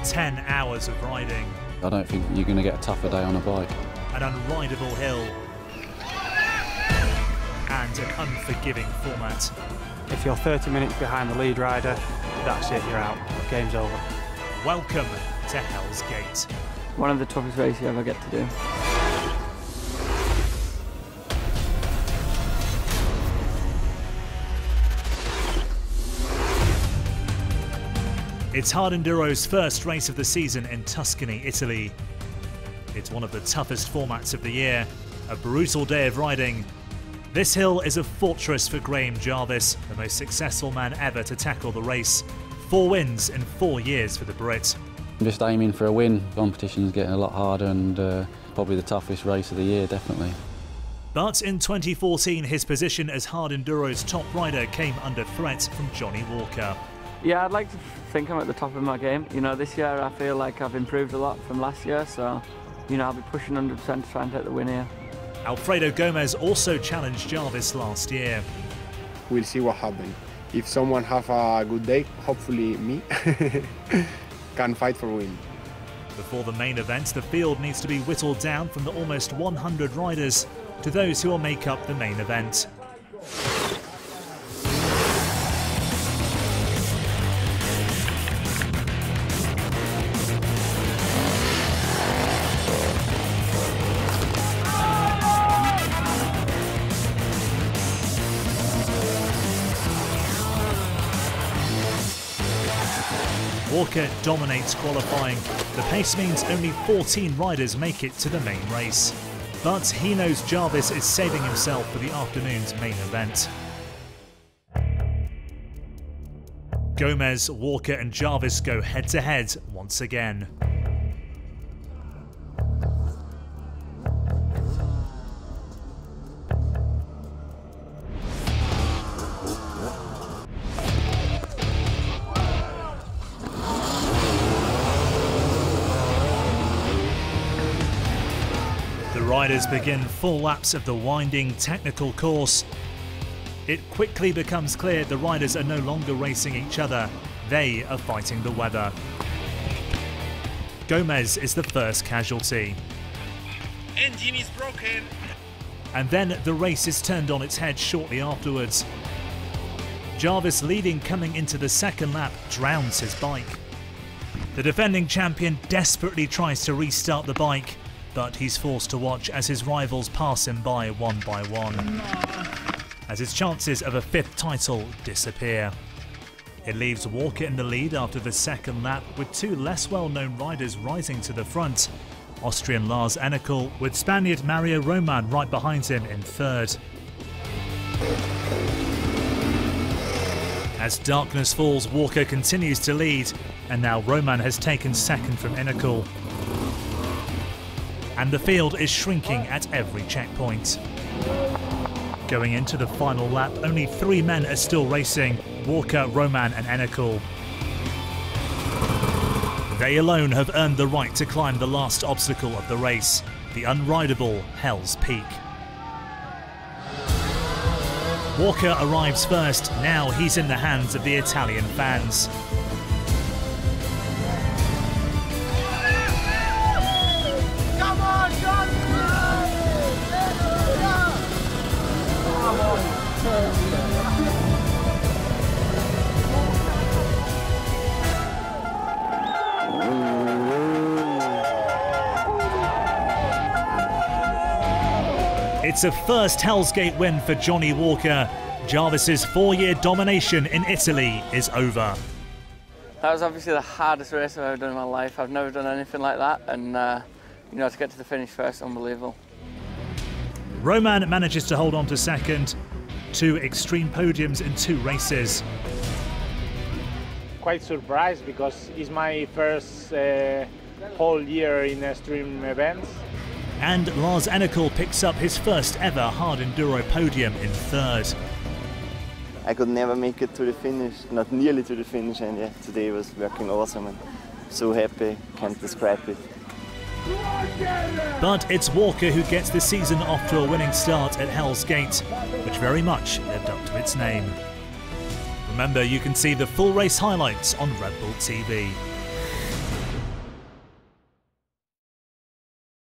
10 hours of riding. I don't think you're going to get a tougher day on a bike. An unrideable hill. And an unforgiving format. If you're 30 minutes behind the lead rider, that's it, you're out. Game's over. Welcome to Hell's Gate. One of the toughest races you ever get to do. It's Hard Enduro's first race of the season in Tuscany, Italy. It's one of the toughest formats of the year, a brutal day of riding. This hill is a fortress for Graham Jarvis, the most successful man ever to tackle the race. 4 wins in 4 years for the Brit. I'm just aiming for a win. Competition's getting a lot harder and probably the toughest race of the year, definitely. But in 2014, his position as Hard Enduro's top rider came under threat from Johnny Walker. Yeah, I'd like to think I'm at the top of my game. You know, this year I feel like I've improved a lot from last year, so, you know, I'll be pushing 100% to try and take the win here. Alfredo Gomez also challenged Jarvis last year. We'll see what happens. If someone have a good day, hopefully me, can fight for win. Before the main event, the field needs to be whittled down from the almost 100 riders to those who will make up the main event. Walker dominates qualifying. The pace means only 14 riders make it to the main race. But he knows Jarvis is saving himself for the afternoon's main event. Gomez, Walker and Jarvis go head-to-head once again. The riders begin full laps of the winding technical course. It quickly becomes clear the riders are no longer racing each other, they are fighting the weather. Gomez is the first casualty. Engine is broken. And then the race is turned on its head shortly afterwards. Jarvis, leading coming into the second lap, drowns his bike. The defending champion desperately tries to restart the bike, but he's forced to watch as his rivals pass him by one, as his chances of a 5th title disappear. It leaves Walker in the lead after the second lap, with 2 less well-known riders rising to the front. Austrian Lars Ennekel, with Spaniard Mario Roman right behind him in 3rd. As darkness falls, Walker continues to lead, and now Roman has taken 2nd from Ennekel. And the field is shrinking at every checkpoint. Going into the final lap, only 3 men are still racing: Walker, Roman and Ennekel. They alone have earned the right to climb the last obstacle of the race, the unrideable Hell's Peak. Walker arrives first, now he's in the hands of the Italian fans. It's a first Hell's Gate win for Johnny Walker. Jarvis's 4-year domination in Italy is over. That was obviously the hardest race I've ever done in my life. I've never done anything like that, and you know, to get to the finish first, unbelievable. Roman manages to hold on to 2nd. 2 extreme podiums in 2 races. Quite surprised because it's my first whole year in extreme events. And Lars Ennekel picks up his first ever Hard Enduro podium in 3rd. I could never make it to the finish, not nearly to the finish, and yeah, today was working awesome and so happy, can't describe it. But it's Walker who gets the season off to a winning start at Hell's Gate, which very much lived up to its name. Remember, you can see the full race highlights on RedBull TV.